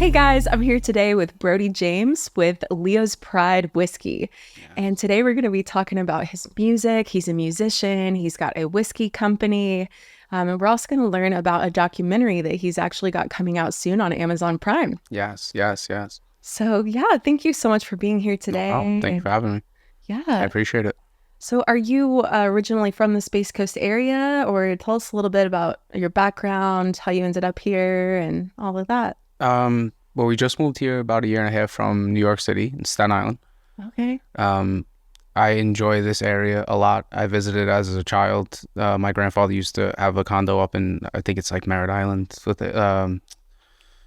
Hey guys, I'm here today with Brodie Jaymz with Leo's Pride Whiskey. Yes. And today we're going to be talking about his music. He's a musician, he's got a whiskey company, and we're also going to learn about a documentary that he's actually got coming out soon on Amazon Prime. Yes. So, yeah, thank you so much for being here today. Wow, thank you for having me. I Yeah. appreciate it. So, are you originally from the Space Coast area, or tell us a little bit about your background, how you ended up here, and all of that? Well, we just moved here about a year and a half from New York City in Staten Island. Okay. I enjoy this area a lot. I visited as a child. My grandfather used to have a condo up in, I think it's like Merritt Island, with the,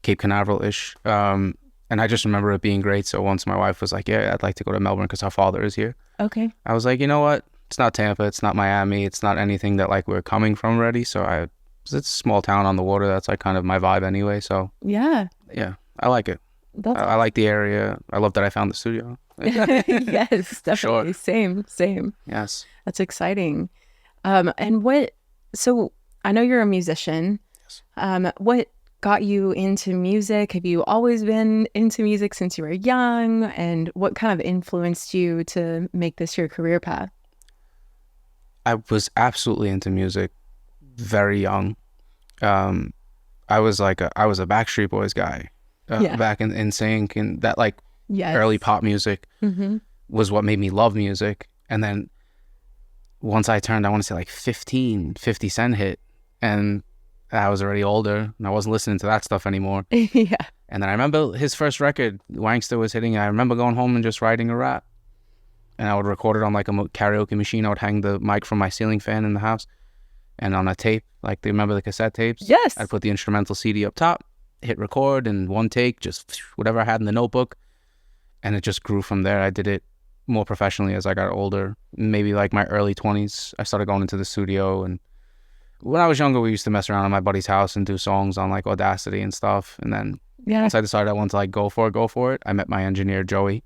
Cape Canaveral-ish. And I just remember it being great. So once my wife was like, yeah, I'd like to go to Melbourne because our father is here. Okay. I was like, you know what? It's not Tampa. It's not Miami. It's not anything that like we're coming from already. So it's a small town on the water. That's like kind of my vibe anyway. So Yeah. yeah, I like it. That's I like the area. I love that I found the studio. yes, definitely. Sure. Same. Yes. That's exciting. So I know you're a musician. Yes. What got you into music? Have you always been into music since you were young? And what kind of influenced you to make this your career path? I was absolutely into music very young. I was a Backstreet Boys guy Yeah. back in sync, and that like Yes. early pop music Mm-hmm. was what made me love music. And then once I turned, I want to say like 15, 50 Cent hit, and I was already older and I wasn't listening to that stuff anymore. Yeah. And then I remember his first record, Wankster, was hitting. I remember going home and just writing a rap, and I would record it on like a karaoke machine. I would hang the mic from my ceiling fan in the house, and on a tape, like, do you remember the cassette tapes? Yes. I'd put the instrumental CD up top, hit record, and one take, just whatever I had in the notebook, and it just grew from there. I did it more professionally as I got older. Maybe like my early 20s, I started going into the studio. And when I was younger, we used to mess around at my buddy's house and do songs on like Audacity and stuff. And then Yeah. once I decided I wanted to like go for it, I met my engineer Joey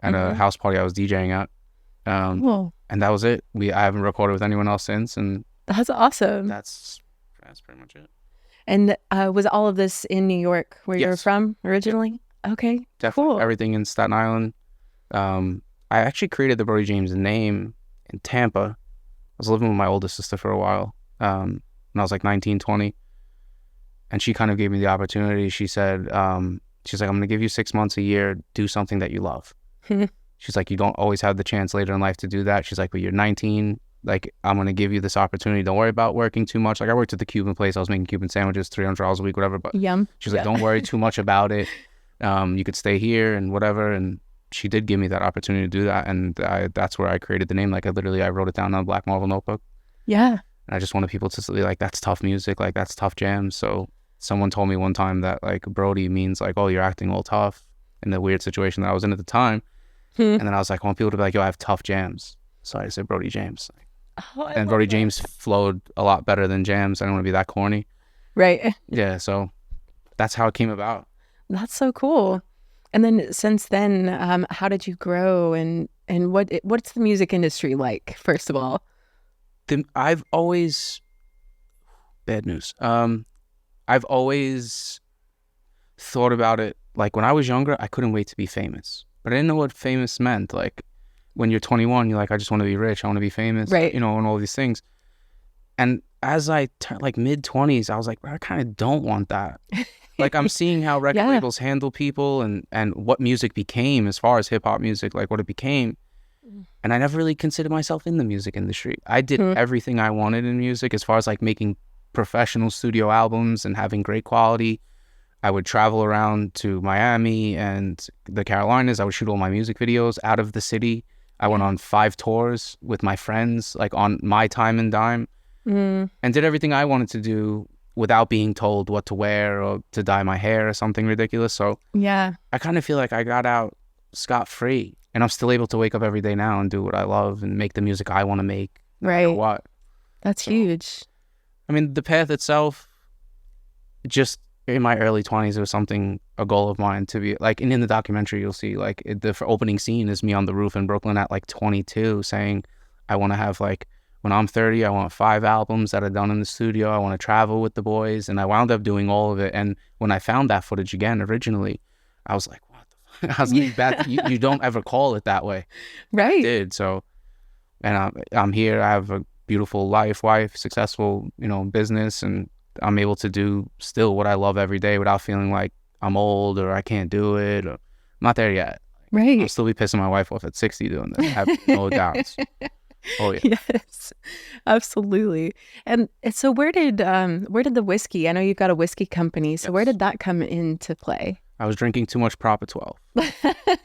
at a house party I was DJing at. Cool. And that was it. I haven't recorded with anyone else since, and That's awesome. that's pretty much it. And was all of this in New York, where you're Yes. from originally? Okay. Definitely. Cool. Everything in Staten Island. I actually created the Brodie Jaymz name in Tampa. I was living with my oldest sister for a while when I was like 19, 20. And she kind of gave me the opportunity. She said, she's like, I'm going to give you 6 months a year, do something that you love. She's like, you don't always have the chance later in life to do that. She's like, but you're 19. Like, I'm going to give you this opportunity. Don't worry about working too much. Like, I worked at the Cuban place. I was making Cuban sandwiches, $300 a week, whatever. But Yum. she's like, Yeah. don't worry too much about it. You could stay here and whatever. And she did give me that opportunity to do that. And that's where I created the name. Like, I wrote it down on a black marble notebook. Yeah. And I just wanted people to be like, that's tough music. Like, that's tough jams. So someone told me one time that like Brodie means like, oh, you're acting all tough, in the weird situation that I was in at the time. And then I was like, I want people to be like, yo, I have tough jams. So I said Brodie Jaymz. Oh, I And love Brodie that. Jaymz flowed a lot better than jams. I don't want to be that corny. Right. Yeah, so that's how it came about. That's so cool. And then since then, how did you grow, and what's the music industry like, first of all? I've always, bad news. I've always thought about it. Like when I was younger, I couldn't wait to be famous, but I didn't know what famous meant. Like when you're 21, you're like, I just want to be rich. I want to be famous, Right. you know, and all these things. And as I turned like mid-20s, I was like, I kind of don't want that. Like I'm seeing how record Yeah. labels handle people and what music became as far as hip hop music, like what it became. And I never really considered myself in the music industry. I did everything I wanted in music as far as like making professional studio albums and having great quality. I would travel around to Miami and the Carolinas. I would shoot all my music videos out of the city. I went on 5 tours with my friends, like on my time and dime, and did everything I wanted to do without being told what to wear or to dye my hair or something ridiculous. So Yeah. I kind of feel like I got out scot-free, and I'm still able to wake up every day now and do what I love and make the music I want to make. No matter Right. what? That's huge. I mean, the path itself, just in my early 20s, it was a goal of mine to be like, and in the documentary, you'll see like the opening scene is me on the roof in Brooklyn at like 22 saying, I want to have like when I'm 30, I want 5 albums that are done in the studio. I want to travel with the boys. And I wound up doing all of it. And when I found that footage again, originally, I was like, what the fuck? I was like, that, you don't ever call it that way. Right. I did. So, and I'm here. I have a beautiful wife, successful, business. And I'm able to do still what I love every day without feeling like I'm old or I can't do it. Or, I'm not there yet. Right. I'll still be pissing my wife off at 60 doing this. I have no doubts. Oh yeah. Yes, absolutely. And so where did the whiskey, I know you've got a whiskey company, so where did that come into play? I was drinking too much Proper 12.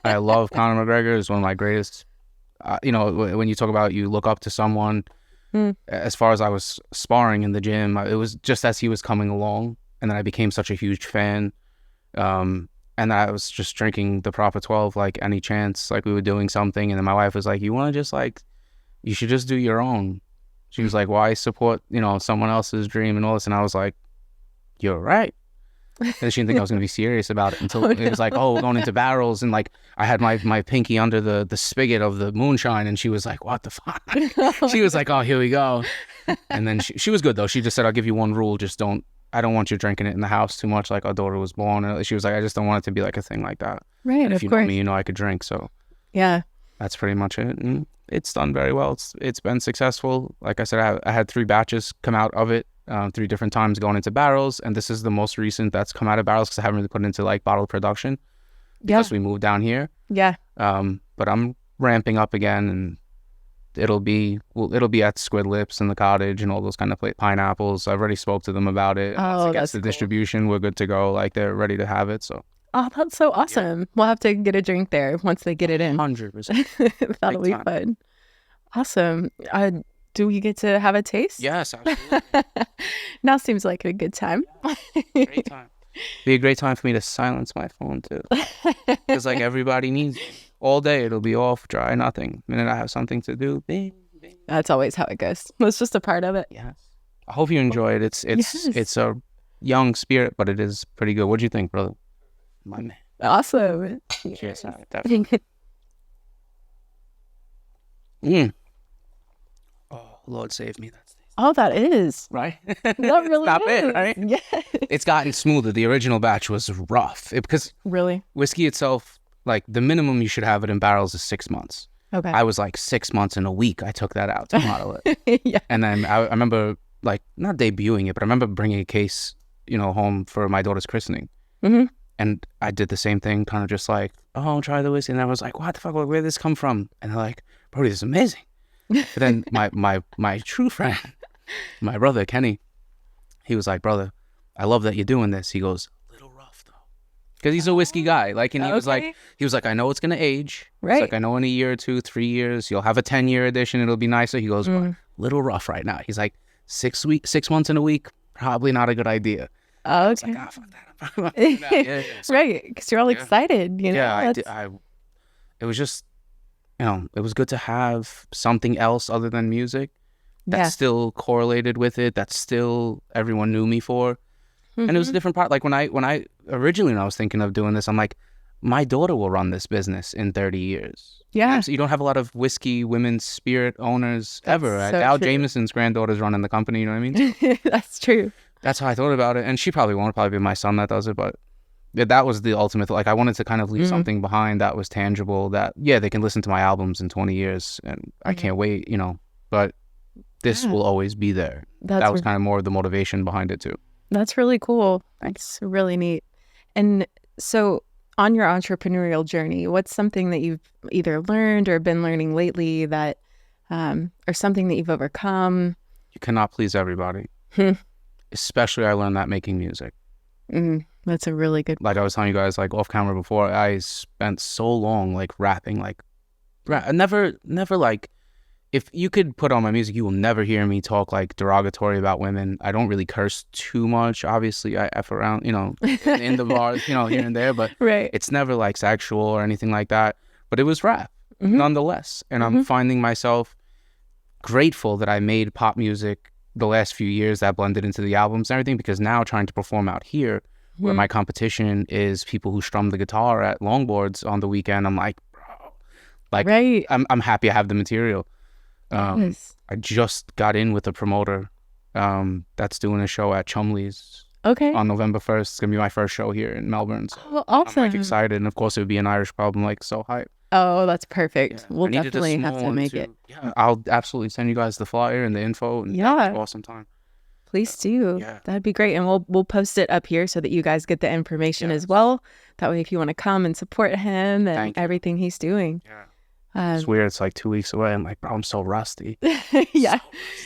I love Conor McGregor. He's one of my greatest, when you talk about you look up to someone, as far as I was sparring in the gym, it was just as he was coming along. And then I became such a huge fan. And I was just drinking the Proper 12 like any chance, like we were doing something. And then my wife was like, you should just do your own. She was like, why support, someone else's dream and all this? And I was like, you're right. And she didn't think I was going to be serious about it until it was like, oh, we're going into barrels. And like, I had my pinky under the spigot of the moonshine. And she was like, what the fuck? She was like, oh, here we go. And then she was good though. She just said, I'll give you one rule. I don't want you drinking it in the house too much. Like our daughter was born. And she was like, I just don't want it to be like a thing like that. Right, and if you course. know me, I could drink. So yeah, that's pretty much it. And it's done very well. It's been successful. Like I said, I had 3 batches come out of it, 3 different times going into barrels. And this is the most recent that's come out of barrels because I haven't really put it into like bottle production because we moved down here. Yeah. But I'm ramping up again and it'll be at Squid Lips and the Cottage and all those kind of pineapples. I've already spoke to them about it. Oh, that's the cool. Distribution, we're good to go. Like they're ready to have it. So. Oh, that's so awesome. Yeah. We'll have to get a drink there once they get it in. 100%. That'll be fun. Awesome. Do we get to have a taste? Yes, absolutely. Now seems like a good time. Great time. Be a great time for me to silence my phone too. Because like everybody needs all day. It'll be off, dry, nothing. The minute I have something to do, bing, bing. That's always how it goes. It's just a part of it. Yes. I hope you enjoy it. It's a young spirit, but it is pretty good. What'd you think, brother? My man. Awesome. Cheers. Definitely. Oh, Lord save me. That's oh, that is. Right? That really Not is. bad, right? Yeah. It's gotten smoother. The original batch was rough. Because really? Whiskey itself, like the minimum you should have it in barrels is 6 months. Okay. I was like 6 months and a week. I took that out to model it. Yeah. And then I remember like not debuting it, but I remember bringing a case, home for my daughter's christening. Mm-hmm. And I did the same thing, kind of just like, oh, try the whiskey. And I was like, what the fuck, where did this come from? And they're like, Brodie, this is amazing. But then my true friend, my brother, Kenny, he was like, brother, I love that you're doing this. He goes, a little rough though. Because he's a whiskey guy. Like, and he was like, I know it's going to age. Right. He's like, I know in a year or 2, 3 years, you'll have a 10-year edition. It'll be nicer. He goes, but little rough right now. He's like, 6 months in a week, probably not a good idea. Oh, I okay. was like, fuck that. So, right, because you're all excited, Yeah, it was just, it was good to have something else other than music that's still correlated with it, that's still everyone knew me for. Mm-hmm. And it was a different part. Like when I originally, when I was thinking of doing this, I'm like, my daughter will run this business in 30 years. Yeah. So you don't have a lot of whiskey women's spirit owners ever. So Al Jameson's granddaughter's running the company, you know what I mean? That's true. That's how I thought about it. And she probably won't. Probably be my son that does it. But that was the ultimate. Like, I wanted to kind of leave something behind that was tangible, that, they can listen to my albums in 20 years. And I can't wait, But this will always be there. That was kind of more of the motivation behind it, too. That's really cool. That's really neat. And so on your entrepreneurial journey, what's something that you've either learned or been learning lately that, or something that you've overcome? You cannot please everybody. Especially I learned that making music. That's a really good. Like I was telling you guys, like off camera before, I spent so long like rapping, never like, if you could put on my music, you will never hear me talk like derogatory about women. I don't really curse too much. Obviously, I F around, in the bars, here and there, but it's never like sexual or anything like that. But it was rap nonetheless. And I'm finding myself grateful that I made pop music the last few years that blended into the albums and everything, because now trying to perform out here where my competition is people who strum the guitar at longboards on the weekend, I'm like, bro, like I'm happy I have the material. I just got in with a promoter that's doing a show at Chumley's on November 1st. It's going to be my first show here in Melbourne. So awesome. I'm like excited. And of course, it would be an Irish pub. I'm like so hyped. Oh, that's perfect. Yeah. We'll definitely have to make it. Yeah, I'll absolutely send you guys the flyer and the info. And awesome time. Please do. Yeah. That'd be great. And we'll post it up here so that you guys get the information as well. That way, if you want to come and support him and everything he's doing. Yeah. It's weird. It's like 2 weeks away. I'm like, bro, I'm so rusty. Yeah.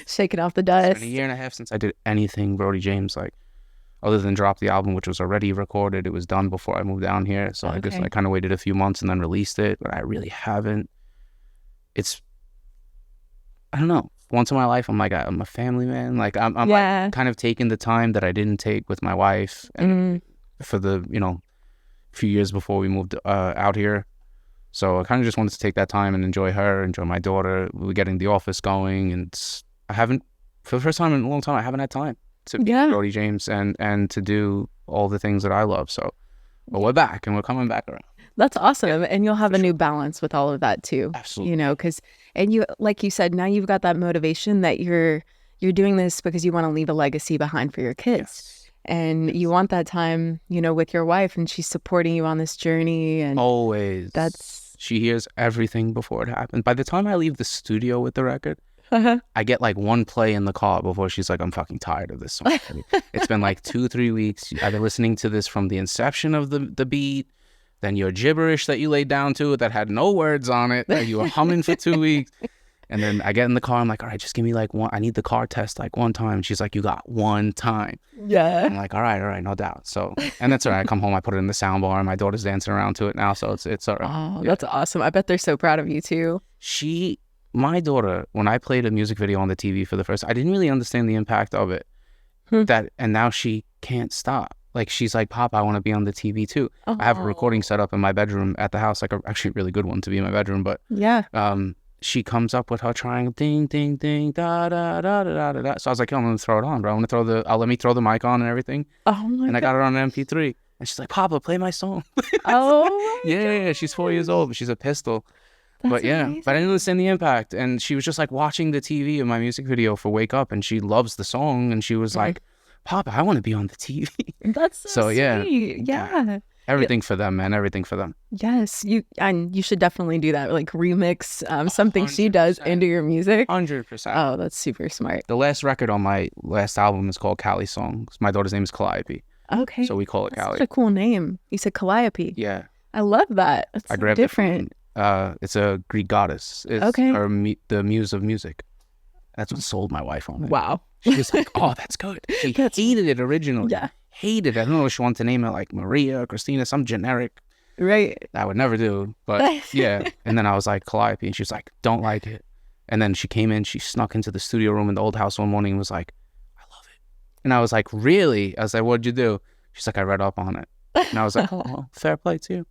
Shaking off the dust. It's been a year and a half since I did anything Brodie Jaymz, like, other than drop the album, which was already recorded. It was done before I moved down here. So I just kind of waited a few months and then released it. But I really haven't. I don't know. Once in my life, I'm like, I'm a family man. Like, I'm like kind of taking the time that I didn't take with my wife and for the, few years before we moved out here. So I kind of just wanted to take that time and enjoy her, enjoy my daughter. We're getting the office going, and I haven't, for the first time in a long time, I haven't had time to be Brodie Jaymz and to do all the things that I love. So, but we're back and we're coming back around. That's awesome. And you'll have a new balance with all of that too. Absolutely. Because, and you, like you said, now you've got that motivation that you're doing this because you want to leave a legacy behind for your kids. And you want that time, with your wife, and she's supporting you on this journey. And always. She hears everything before it happens. By the time I leave the studio with the record, I get like one play in the car before she's like, I'm fucking tired of this song. It's been like 2-3 weeks. I've been listening to this from the inception of the beat. Then your gibberish that you laid down to that had no words on it, that you were humming for 2 weeks. And then I get in the car, I'm like, all right, just give me like one. I need the car test like one time. She's like, you got one time. Yeah. I'm like, all right, no doubt. So, and that's all right. I come home, I put it in the sound bar, and my daughter's dancing around to it now. So it's all right. Oh, that's awesome. I bet they're so proud of you too. My daughter, when I played a music video on the TV for the first, I didn't really understand the impact of it. And now she can't stop. Like, she's like, Pop, I want to be on the TV too. I have a recording set up in my bedroom at the house, like actually a really good one to be in my bedroom. But she comes up with her triangle, ding, ding, ding, da, da, da, da, da, da. So I was like, I'm going to throw it on, bro. Let me throw the mic on and everything. Oh my God. And I got it on an MP3. And she's like, Papa, play my song. Oh my yeah. She's 4 years old, but she's a pistol. That's amazing. But I didn't understand the impact. And she was just like watching the TV of my music video for Wake Up, and she loves the song. And she was like, Papa, I want to be on the TV. That's so sweet. Yeah. Everything for them, man. Everything for them. Yes. You should definitely do that. Like remix something 100%. She does into your music. 100%. Oh, that's super smart. The last record on my last album is called Cali Songs. My daughter's name is Calliope. Okay. So we call it Cali. Such a cool name. You said Calliope. Yeah. I love that. It's I grabbed different. It's a Greek goddess. It's the muse of music. That's what sold my wife on it. Wow. She was like, oh, that's good. She hated it originally. Yeah. Hated it. I don't know if she wanted to name it like Maria, Christina, some generic. Right. I would never do. But yeah. And then I was like, Calliope. And she was like, don't like it. And then she came in, she snuck into the studio room in the old house one morning and was like, I love it. And I was like, really? I was like, what'd you do? She's like, I read up on it. And I was like, oh, well, fair play to you.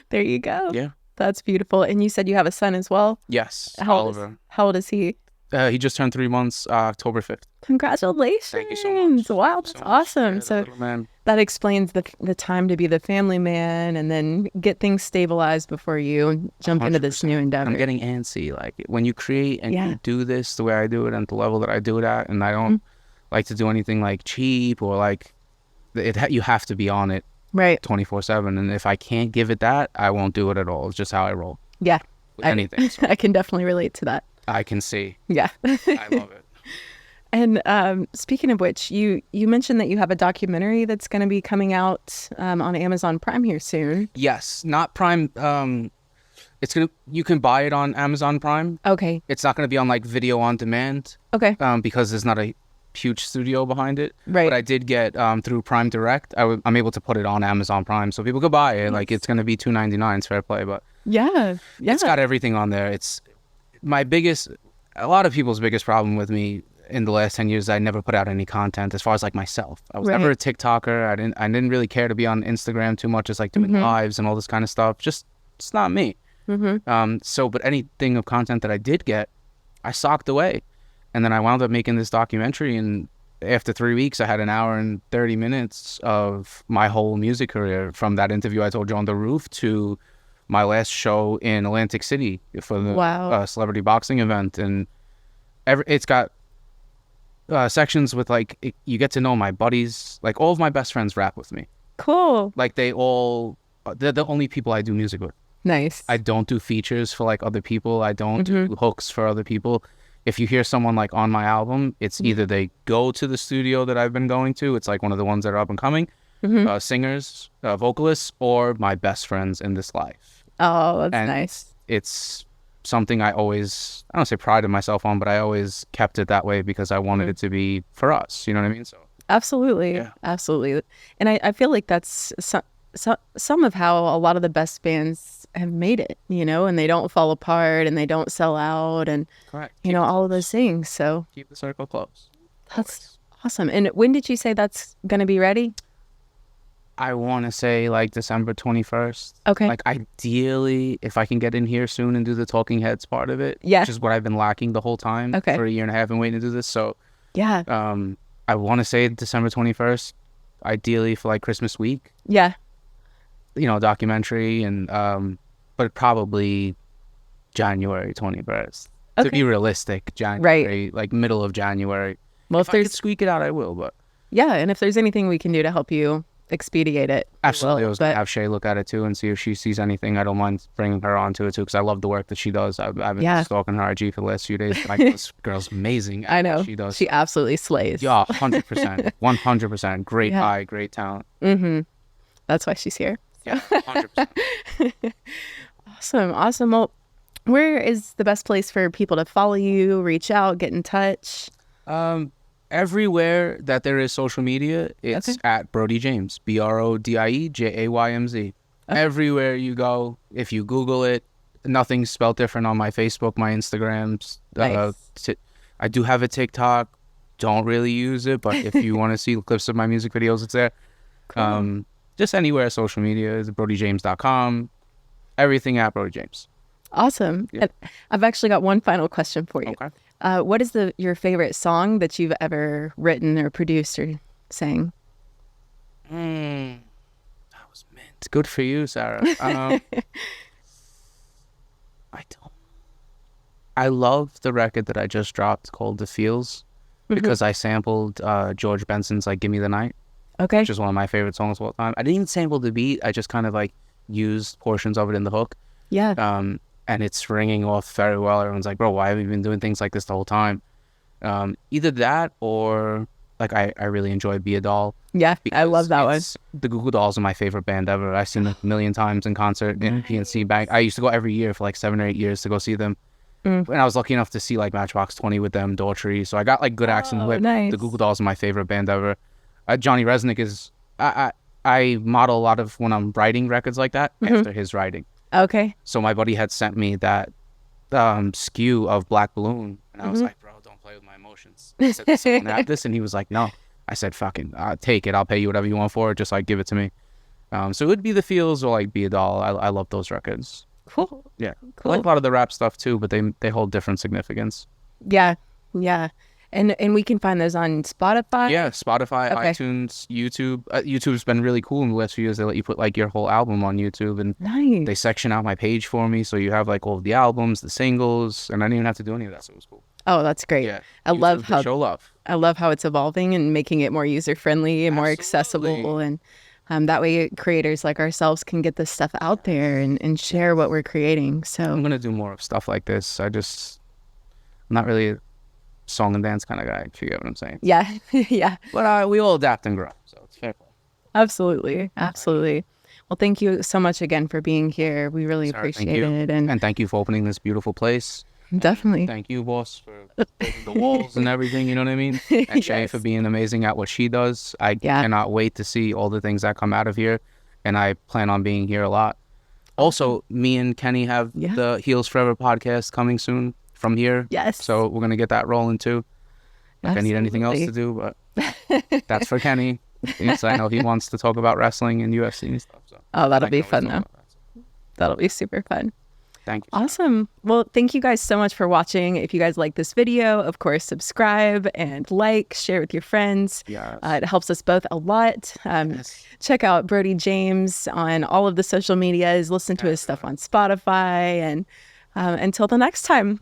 There you go. Yeah. That's beautiful. And you said you have a son as well? Yes. Oliver. How old is he? He just turned 3 months, October 5th. Congratulations. Thank you so much. Wow, that's awesome. So that explains the time to be the family man and then get things stabilized before you jump 100%. Into this new endeavor. I'm getting antsy. Like when you create and you do this the way I do it and the level that I do it at, and I don't like to do anything like cheap or like you have to be on it 24/7. And if I can't give it that, I won't do it at all. It's just how I roll. Yeah. With anything. So. I can definitely relate to that. I can see. Yeah. I love it. And speaking of which, you mentioned that you have a documentary that's going to be coming out on Amazon Prime here soon. Yes, not Prime. You can buy it on Amazon Prime. Okay. It's not going to be on like video on demand. Okay. Because there's not a huge studio behind it. Right. But I did get through Prime Direct. I'm able to put it on Amazon Prime, so people could buy it. Nice. Like it's going to be $2.99. It's fair play, but it's got everything on there. It's a lot of people's biggest problem with me in the last 10 years, I never put out any content as far as like myself. I was never a TikToker. I didn't really care to be on Instagram too much, as like doing lives and all this kind of stuff. Just, it's not me. But anything of content that I did get, I socked away. And then I wound up making this documentary, and after 3 weeks, I had an hour and 30 minutes of my whole music career, from that interview I told you on the roof to my last show in Atlantic City for the celebrity boxing event. And It's got sections with like you get to know my buddies. Like all of my best friends rap with me. Cool. Like they're the only people I do music with. Nice. I don't do features for like other people. I don't do hooks for other people. If you hear someone like on my album, it's either they go to the studio that I've been going to. It's like one of the ones that are up and coming, singers, vocalists, or my best friends in this life. Oh, that's And nice. It's something I don't say prided myself on, but I always kept it that way because I wanted it to be for us. You know what I mean? So Absolutely. Yeah. Absolutely. And I feel like that's some of how a lot of the best bands have made it, you know, and they don't fall apart and they don't sell out and, correct. you know, all of those things. So Keep the circle close. that's awesome. And when did you say that's going to be ready? I want to say like December 21st. Okay. Like ideally, if I can get in here soon and do the Talking Heads part of it, Yeah. which is what I've been lacking the whole time Okay. for a year and a half and waiting to do this. So Yeah. I want to say December 21st, ideally for like Christmas week, Yeah. you know, documentary and but probably January 21st. Okay. To be realistic, January, like middle of January. Well, If I could squeak it out, I will, but yeah. And if there's anything we can do to help you expedite it. we absolutely. will. I was going to But have Shay look at it too and see if she sees anything. I don't mind bringing her onto it too because I love the work that she does. I've been stalking her IG for the last few days. Like, this girl's amazing at I know. what she does. She absolutely slays. Yeah, 100%. 100%. Great Yeah. eye, great talent. That's why she's here. Yeah, 100%. Awesome. Well, where is the best place for people to follow you, reach out, get in touch? Everywhere that there is social media, it's at Brodie Jaymz. BRODIE JAYMZ. Everywhere you go, if you Google it, nothing's spelled different on my Facebook, my Instagrams. Nice. I do have a TikTok. Don't really use it, but if you want to see clips of my music videos, it's there. Cool. Just anywhere social media is BrodieJaymz.com. Everything at Brodie Jaymz. Awesome. Yeah. And I've actually got one final question for you. Okay. What is your favorite song that you've ever written or produced or sang? That was mint. Good for you, Sarah. I don't. I love the record that I just dropped called The Feels because I sampled George Benson's like Give Me the Night, Okay. which is one of my favorite songs of all time. I didn't even sample the beat. I just kind of like used portions of it in the hook. Yeah. And it's ringing off very well. Everyone's like, bro, why have you been doing things like this the whole time? Either that or like I really enjoy Be a Doll. Yeah. I love that one. The Goo Goo Dolls are my favorite band ever. I've seen them a million times in concert in PNC Bank. I used to go every year for like 7 or 8 years to go see them. And I was lucky enough to see like Matchbox 20 with them, Daughtry. So I got like good acts in the whip. Nice. The Goo Goo Dolls are my favorite band ever. Johnny Resnick is... I model a lot of when I'm writing records like that after his writing. Okay. So my buddy had sent me that skew of Black Balloon. And I was like, bro, don't play with my emotions. I said, does someone have this? And he was like, no. I said, fucking take it. I'll pay you whatever you want for it. Just like give it to me. So it would be The Feels or like Be a Doll. I love those records. Cool. Yeah. Cool. I like a lot of the rap stuff too, but they hold different significance. Yeah. Yeah. And we can find those on Spotify? Yeah, Spotify, Okay. iTunes, YouTube. YouTube's been really cool in the last few years. They let you put like your whole album on YouTube, and Nice. they section out my page for me, so you have like all of the albums, the singles, and I didn't even have to do any of that, so it was cool. Oh, that's great. Yeah, I love they show love. I love how it's evolving and making it more user-friendly and more accessible. And that way creators like ourselves can get this stuff out there and share what we're creating. So I'm gonna do more of stuff like this. I'm not really a song and dance kind of guy, if you get what I'm saying. yeah. Yeah. But we all adapt and grow, so it's fair play. Absolutely. Absolutely. Well, thank you so much again for being here. We really Sarah, thank appreciate you. it. And thank you for opening this beautiful place. definitely. Thank you, boss, for building the walls and everything, you know what I mean? And Shay Yes. for being amazing at what she does. I cannot wait to see all the things that come out of here, and I plan on being here a lot. Also, me and Kenny have the Heals Forever podcast coming soon from here. Yes. So we're going to get that rolling too. If I need anything else to do, but that's for Kenny. Yes, I know he wants to talk about wrestling and UFC and stuff. So Oh, that'll I be can always fun talk though. about that, so. That'll be super fun. Thank you. Awesome. Well, thank you guys so much for watching. If you guys like this video, of course, subscribe and like, share with your friends. Yes. It helps us both a lot. Check out Brodie Jaymz on all of the social medias. Listen to his stuff on Spotify. And until the next time.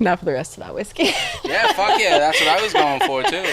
Not for the rest of that whiskey. Yeah, fuck yeah, that's what I was going for too.